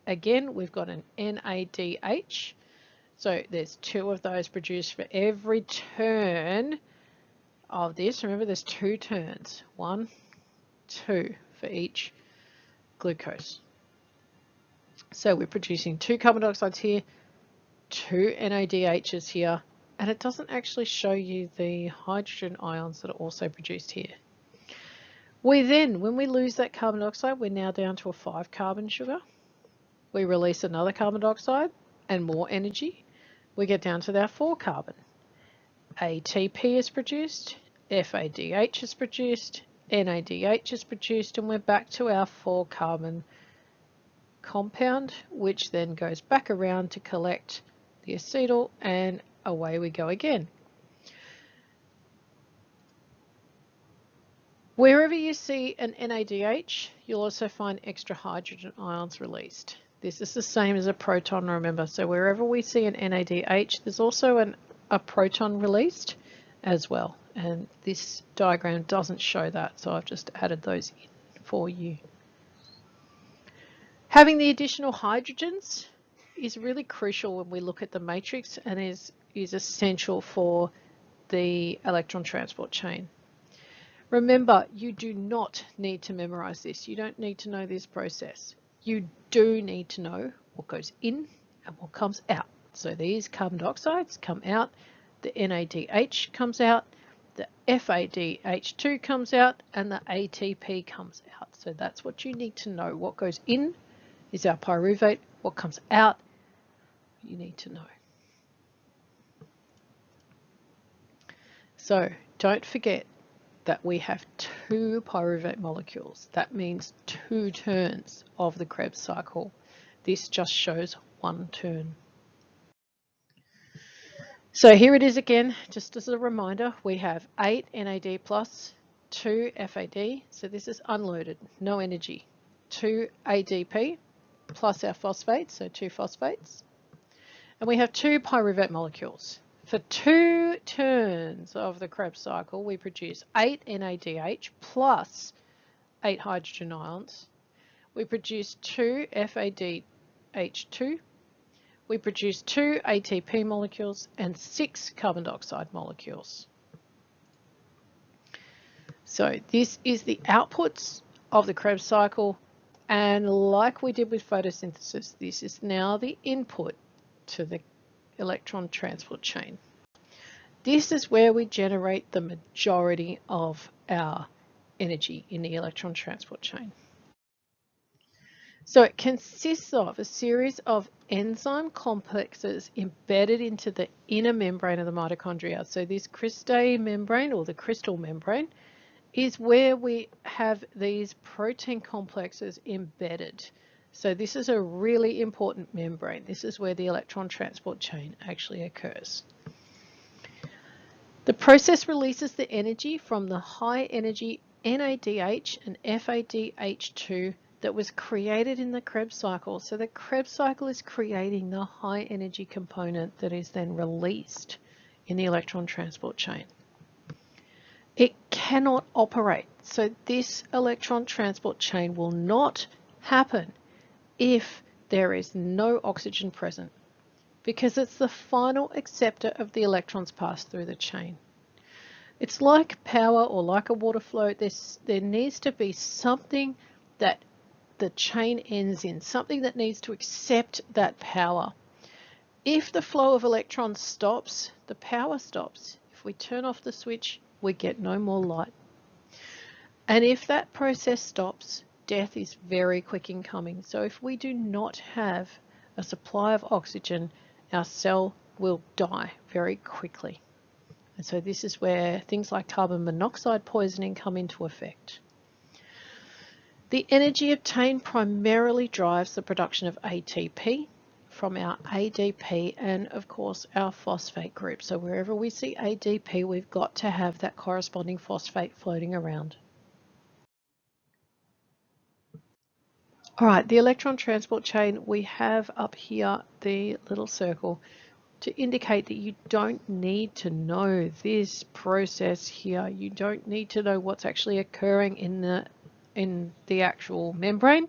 again, we've got an NADH. So there's 2 of those produced for every turn of this. Remember, there's 2 turns. 1, 2 for each glucose. So we're producing 2 carbon dioxides here, 2 NADHs here, and it doesn't actually show you the hydrogen ions that are also produced here. We then, when we lose that carbon dioxide, we're now down to a 5-carbon sugar. We release another carbon dioxide and more energy. We get down to our 4-carbon. ATP is produced, FADH is produced, NADH is produced, and we're back to our 4-carbon compound, which then goes back around to collect the acetyl, and away we go again. Wherever you see an NADH, you'll also find extra hydrogen ions released. This is the same as a proton, remember. So wherever we see an NADH, there's also a proton released as well. And this diagram doesn't show that, so I've just added those in for you. Having the additional hydrogens is really crucial when we look at the matrix and is essential for the electron transport chain. Remember, you do not need to memorize this. You don't need to know this process. You do need to know what goes in and what comes out. So these carbon dioxides come out, the NADH comes out, the FADH2 comes out, and the ATP comes out. So that's what you need to know. What goes in is our pyruvate. What comes out, you need to know. So don't forget that we have 2 pyruvate molecules. That means 2 turns of the Krebs cycle. This just shows 1 turn. So here it is again, just as a reminder, we have 8 NAD plus 2 FAD. So this is unloaded, no energy. 2 ADP plus our phosphates, so 2 phosphates. And we have 2 pyruvate molecules. For 2 turns of the Krebs cycle, we produce 8 NADH plus 8 hydrogen ions. We produce 2 FADH2. We produce 2 ATP molecules and 6 carbon dioxide molecules. So this is the outputs of the Krebs cycle, and like we did with photosynthesis, this is now the input to the electron transport chain. This is where we generate the majority of our energy in the electron transport chain. So it consists of a series of enzyme complexes embedded into the inner membrane of the mitochondria. So this cristae membrane, or the crystal membrane, is where we have these protein complexes embedded. So this is a really important membrane. This is where the electron transport chain actually occurs. The process releases the energy from the high energy NADH and FADH2 that was created in the Krebs cycle. So the Krebs cycle is creating the high energy component that is then released in the electron transport chain. It cannot operate. So this electron transport chain will not happen if there is no oxygen present, because it's the final acceptor of the electrons passed through the chain. It's like power or like a water flow. There needs to be something that the chain ends in, something that needs to accept that power. If the flow of electrons stops, the power stops. If we turn off the switch, we get no more light. And if that process stops, death is very quick in coming. So if we do not have a supply of oxygen, our cell will die very quickly. And so this is where things like carbon monoxide poisoning come into effect. The energy obtained primarily drives the production of ATP from our ADP and, of course, our phosphate group. So wherever we see ADP, we've got to have that corresponding phosphate floating around. All right, the electron transport chain, we have up here the little circle to indicate that you don't need to know this process here. You don't need to know what's actually occurring in the actual membrane,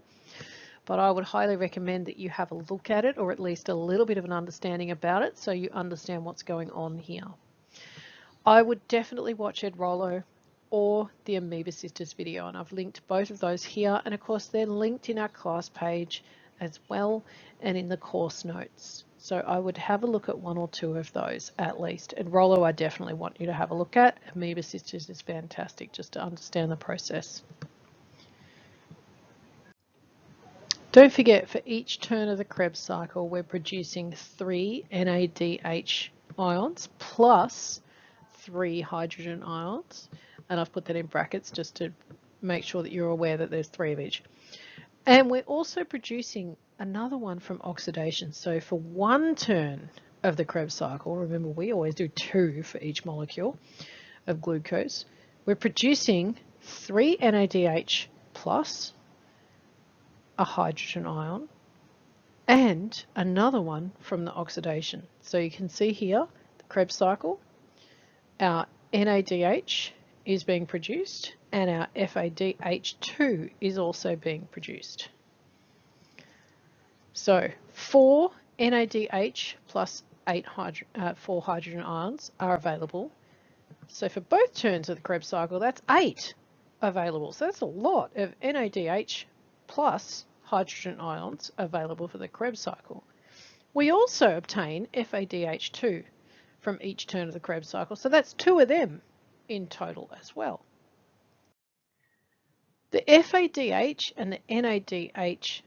but I would highly recommend that you have a look at it, or at least a little bit of an understanding about it, so you understand what's going on here. I would definitely watch Ed Rollo or the Amoeba Sisters video, and I've linked both of those here, and of course they're linked in our class page as well and in the course notes. So I would have a look at one or two of those at least. And Rollo, I definitely want you to have a look at. Amoeba Sisters is fantastic just to understand the process. Don't forget, for each turn of the Krebs cycle, we're producing 3 NADH ions plus 3 hydrogen ions. And I've put that in brackets just to make sure that you're aware that there's 3 of each. And we're also producing another one from oxidation. So for one turn of the Krebs cycle, remember we always do 2 for each molecule of glucose, we're producing 3 NADH plus a hydrogen ion and another one from the oxidation. So you can see here the Krebs cycle, our NADH is being produced and our FADH2 is also being produced. So 4 NADH plus 4 hydrogen ions are available. So for both turns of the Krebs cycle, that's 8 available. So that's a lot of NADH plus hydrogen ions available for the Krebs cycle. We also obtain FADH2 from each turn of the Krebs cycle. So that's 2 of them in total as well. The FADH and the NADH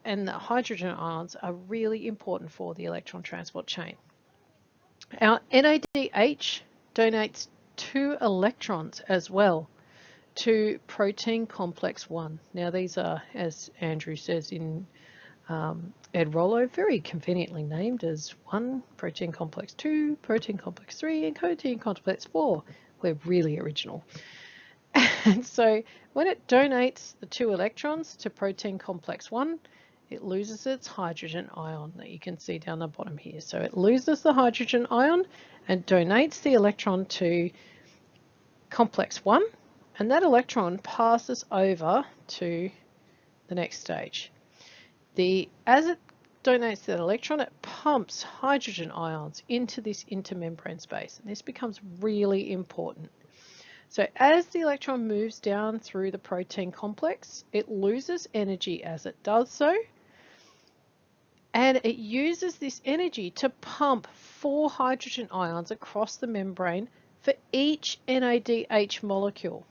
and the hydrogen ions are really important for the electron transport chain. Our NADH donates 2 electrons as well to protein complex 1. Now these are, as Andrew says in Ed Rollo, very conveniently named as 1, protein complex 2, protein complex 3, and protein complex 4. We're really original. And so when it donates the 2 electrons to protein complex 1, it loses its hydrogen ion that you can see down the bottom here. So it loses the hydrogen ion and donates the electron to complex 1, and that electron passes over to the next stage. As it donates that electron, it pumps hydrogen ions into this intermembrane space, and this becomes really important. So as the electron moves down through the protein complex, it loses energy as it does so. And it uses this energy to pump 4 hydrogen ions across the membrane for each NADH molecule.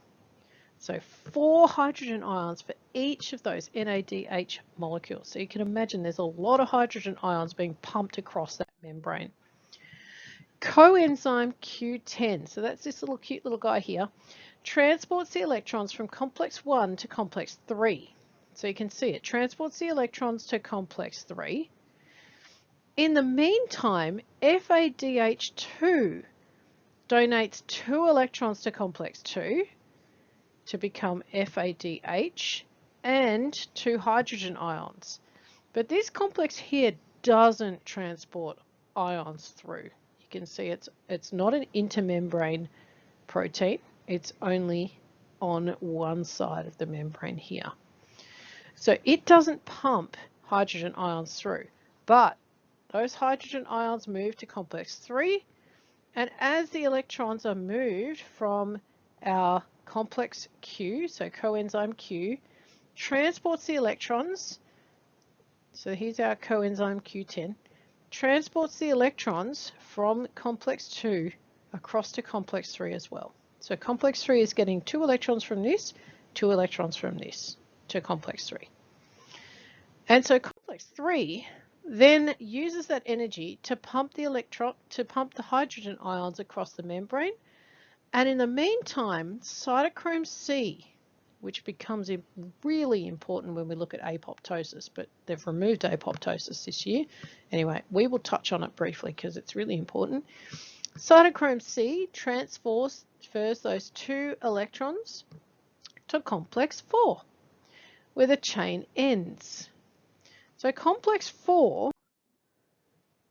So 4 hydrogen ions for each of those NADH molecules. So you can imagine there's a lot of hydrogen ions being pumped across that membrane. Coenzyme Q10, so that's this little cute little guy here, transports the electrons from complex 1 to complex 3. So you can see it transports the electrons to complex 3. In the meantime, FADH2 donates 2 electrons to complex 2 to become FADH and 2 hydrogen ions. But this complex here doesn't transport ions through. You can see it's not an intermembrane protein. It's only on one side of the membrane here. So it doesn't pump hydrogen ions through, but those hydrogen ions move to complex 3, and as the electrons are moved from our complex Q, so coenzyme Q, transports the electrons, so here's our coenzyme Q10, transports the electrons from complex 2 across to complex 3 as well. So complex 3 is getting 2 electrons from this, 2 electrons from this to complex 3. And so complex 3 then uses that energy to pump the hydrogen ions across the membrane. And in the meantime, Cytochrome C, which becomes really important when we look at apoptosis, but they've removed apoptosis this year. Anyway, we will touch on it briefly because it's really important. Cytochrome C transfers those 2 electrons to complex 4, where the chain ends. So complex 4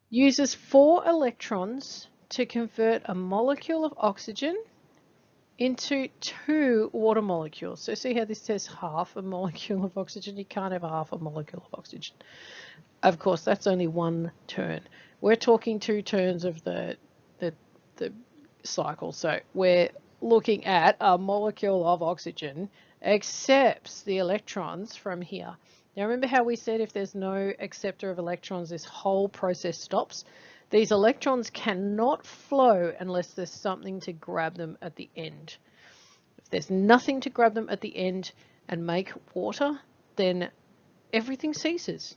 uses 4 electrons to convert a molecule of oxygen into 2 water molecules. So see how this says half a molecule of oxygen? You can't have half a molecule of oxygen. Of course, that's only one turn. We're talking 2 turns of the cycle. So we're looking at a molecule of oxygen accepts the electrons from here. Now remember how we said if there's no acceptor of electrons, this whole process stops? These electrons cannot flow unless there's something to grab them at the end. If there's nothing to grab them at the end and make water, then everything ceases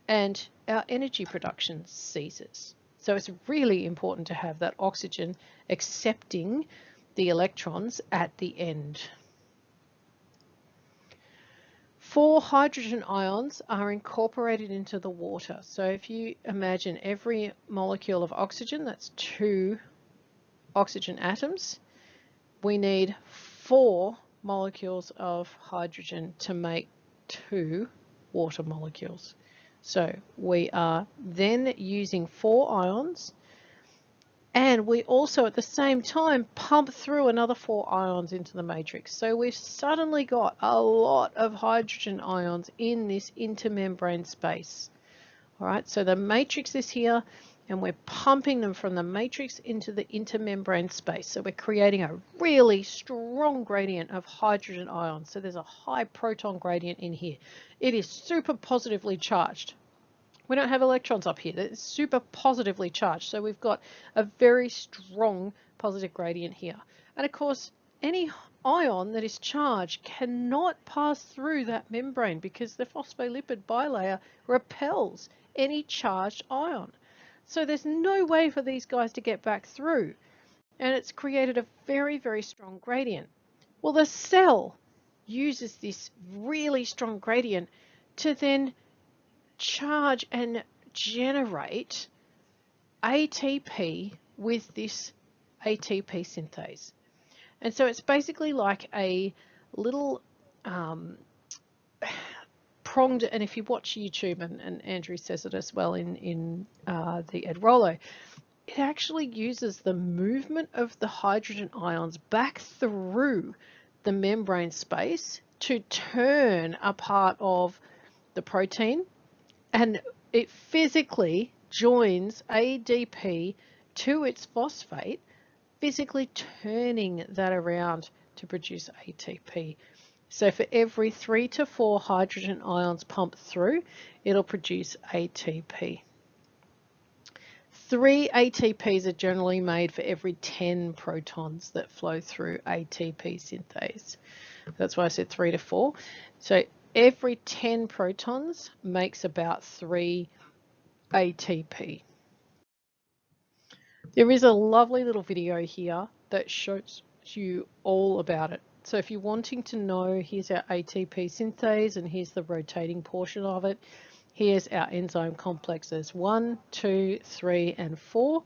and our energy production ceases. So it's really important to have that oxygen accepting the electrons at the end. 4 hydrogen ions are incorporated into the water. So if you imagine every molecule of oxygen, that's 2 oxygen atoms, we need 4 molecules of hydrogen to make 2 water molecules. So we are then using 4 ions, and we also at the same time pump through another 4 ions into the matrix. So we've suddenly got a lot of hydrogen ions in this intermembrane space. All right, so the matrix is here and we're pumping them from the matrix into the intermembrane space. So we're creating a really strong gradient of hydrogen ions. So there's a high proton gradient in here. It is super positively charged. We don't have electrons up here. It's super positively charged. So we've got a very strong positive gradient here. And of course, any ion that is charged cannot pass through that membrane because the phospholipid bilayer repels any charged ion. So there's no way for these guys to get back through. And it's created a very, very strong gradient. Well, the cell uses this really strong gradient to then charge and generate ATP with this ATP synthase. And so it's basically like a little pronged, and if you watch YouTube, and Andrew says it as well in the Ed Rollo, it actually uses the movement of the hydrogen ions back through the membrane space to turn a part of the protein, and it physically joins ADP to its phosphate, physically turning that around to produce ATP. So for every 3 to 4 hydrogen ions pumped through, it'll produce ATP. 3 ATPs are generally made for every 10 protons that flow through ATP synthase. That's why I said 3 to 4. So every 10 protons makes about 3 ATP. There is a lovely little video here that shows you all about it. So if you're wanting to know, here's our ATP synthase and here's the rotating portion of it. Here's our enzyme complexes 1, 2, 3, and 4.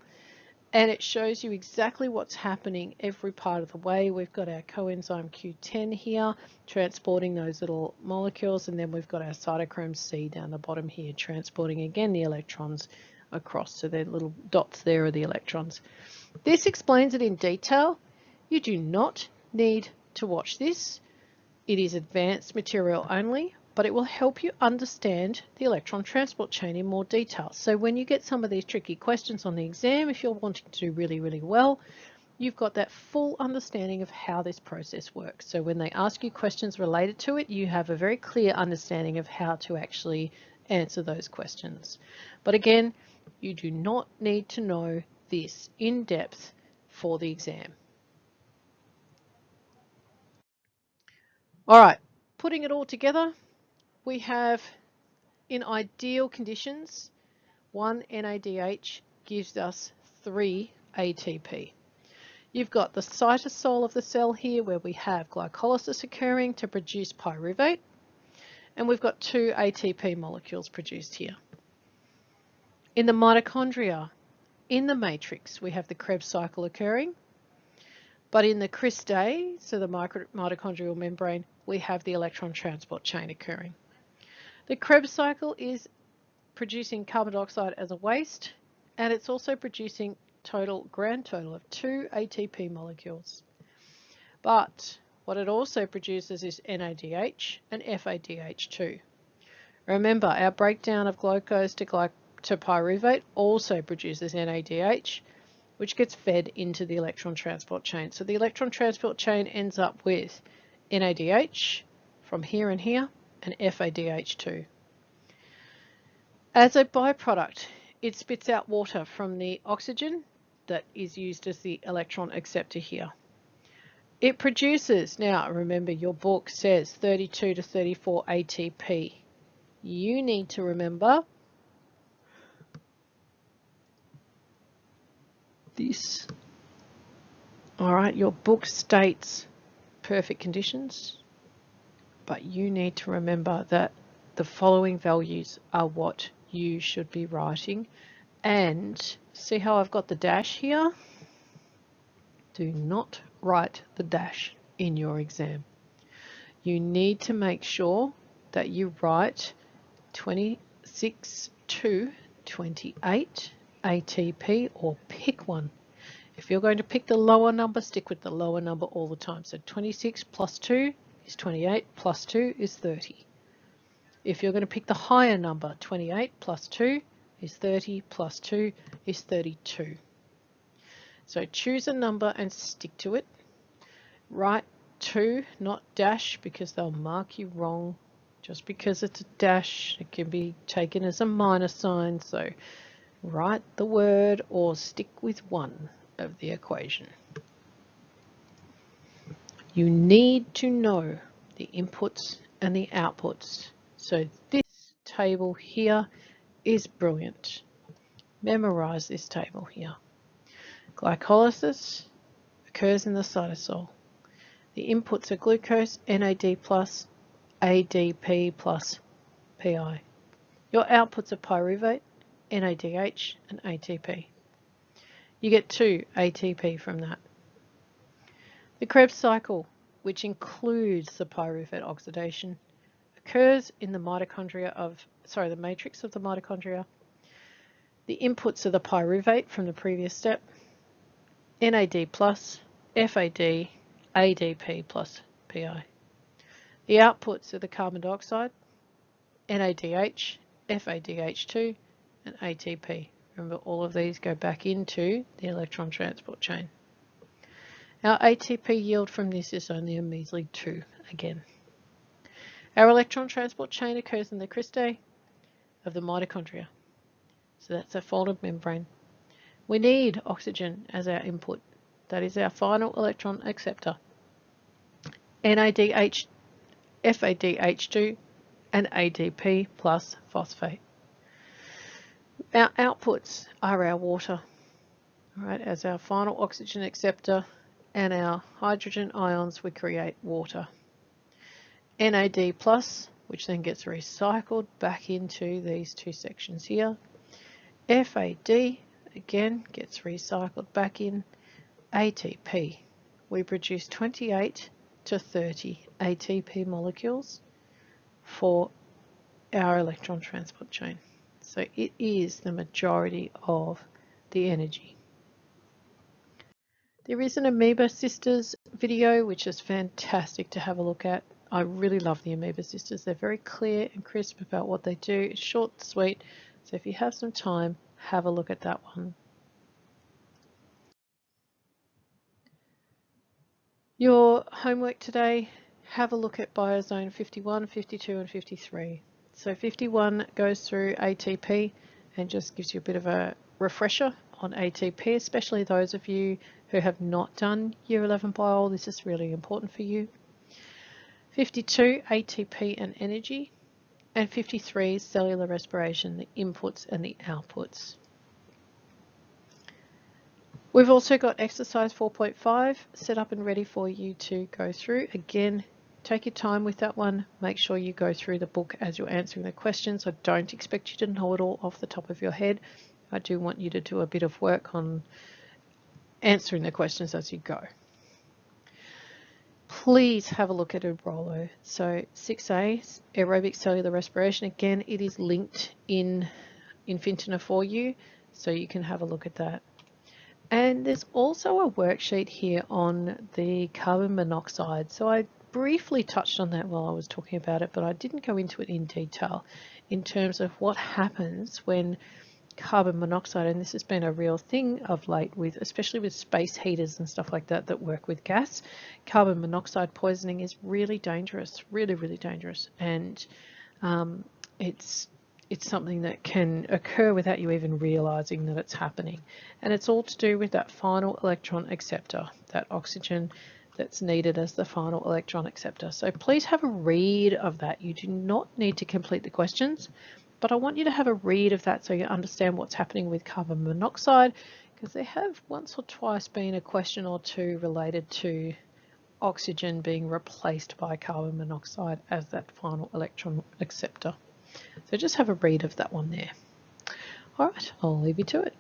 And it shows you exactly what's happening every part of the way. We've got our coenzyme Q10 here, transporting those little molecules, and then we've got our Cytochrome C down the bottom here, transporting again the electrons across. So the little dots there are the electrons. This explains it in detail. You do not need to watch this. It is advanced material only, but it will help you understand the electron transport chain in more detail. So when you get some of these tricky questions on the exam, if you're wanting to do really, really well, you've got that full understanding of how this process works. So when they ask you questions related to it, you have a very clear understanding of how to actually answer those questions. But again, you do not need to know this in depth for the exam. All right, putting it all together, we have, in ideal conditions, 1 NADH gives us 3 ATP. You've got the cytosol of the cell here where we have glycolysis occurring to produce pyruvate, and we've got 2 ATP molecules produced here. In the mitochondria, in the matrix, we have the Krebs cycle occurring, but in the cristae, so the mitochondrial membrane, we have the electron transport chain occurring. The Krebs cycle is producing carbon dioxide as a waste, and it's also producing grand total of 2 ATP molecules. But what it also produces is NADH and FADH2. Remember, our breakdown of glucose to pyruvate also produces NADH, which gets fed into the electron transport chain. So the electron transport chain ends up with NADH from here and here, and FADH2. As a byproduct, it spits out water from the oxygen that is used as the electron acceptor here. It produces, now remember your book says 32 to 34 ATP. You need to remember this. All right, your book states perfect conditions, but you need to remember that the following values are what you should be writing. And see how I've got the dash here? Do not write the dash in your exam. You need to make sure that you write 26 to 28 ATP, or pick one. If you're going to pick the lower number, stick with the lower number all the time. So 26 plus 2 is 28, plus 2 is 30. If you're going to pick the higher number, 28 plus 2 is 30, plus 2 is 32. So choose a number and stick to it. Write 2, not dash, because they'll mark you wrong. Just because it's a dash, it can be taken as a minus sign. So write the word or stick with one of the equation. You need to know the inputs and the outputs. So this table here is brilliant. Memorize this table here. Glycolysis occurs in the cytosol. The inputs are glucose, NAD+, ADP plus PI. Your outputs are pyruvate, NADH, and ATP. You get 2 ATP from that. The Krebs cycle, which includes the pyruvate oxidation, occurs in the the matrix of the mitochondria. The inputs are the pyruvate from the previous step, NAD+, FAD, ADP plus PI. The outputs are the carbon dioxide, NADH, FADH2, and ATP. Remember, all of these go back into the electron transport chain. Our ATP yield from this is only a measly 2 again. Our electron transport chain occurs in the cristae of the mitochondria. So that's a folded membrane. We need oxygen as our input. That is our final electron acceptor. NADH, FADH2, and ADP plus phosphate. Our outputs are our water, right? As our final oxygen acceptor and our hydrogen ions, we create water. NAD plus, which then gets recycled back into these two sections here. FAD, again, gets recycled back in. ATP, we produce 28 to 30 ATP molecules for our electron transport chain. So it is the majority of the energy. There is an Amoeba Sisters video, which is fantastic to have a look at. I really love the Amoeba Sisters. They're very clear and crisp about what they do. It's short and sweet. So if you have some time, have a look at that one. Your homework today, have a look at Biozone 51, 52 and 53. So 51 goes through ATP and just gives you a bit of a refresher on ATP, especially those of you who have not done Year 11 Bio. This is really important for you. 52, ATP and energy. And 53, cellular respiration, the inputs and the outputs. We've also got exercise 4.5 set up and ready for you to go through. Again, take your time with that one. Make sure you go through the book as you're answering the questions. I don't expect you to know it all off the top of your head. I do want you to do a bit of work on answering the questions as you go. Please have a look at Abrolo. So 6A, aerobic cellular respiration. Again, it is linked in Infintina for you, so you can have a look at that. And there's also a worksheet here on the carbon monoxide. So I briefly touched on that while I was talking about it, but I didn't go into it in detail in terms of what happens when carbon monoxide, and this has been a real thing of late, with especially with space heaters and stuff like that that work with gas. Carbon monoxide poisoning is really dangerous, really dangerous, and it's something that can occur without you even realizing that it's happening. And it's all to do with that final electron acceptor, that oxygen that's needed as the final electron acceptor. So please have a read of that. You do not need to complete the questions, but I want you to have a read of that so you understand what's happening with carbon monoxide, because there have once or twice been a question or two related to oxygen being replaced by carbon monoxide as that final electron acceptor. So just have a read of that one there. All right, I'll leave you to it.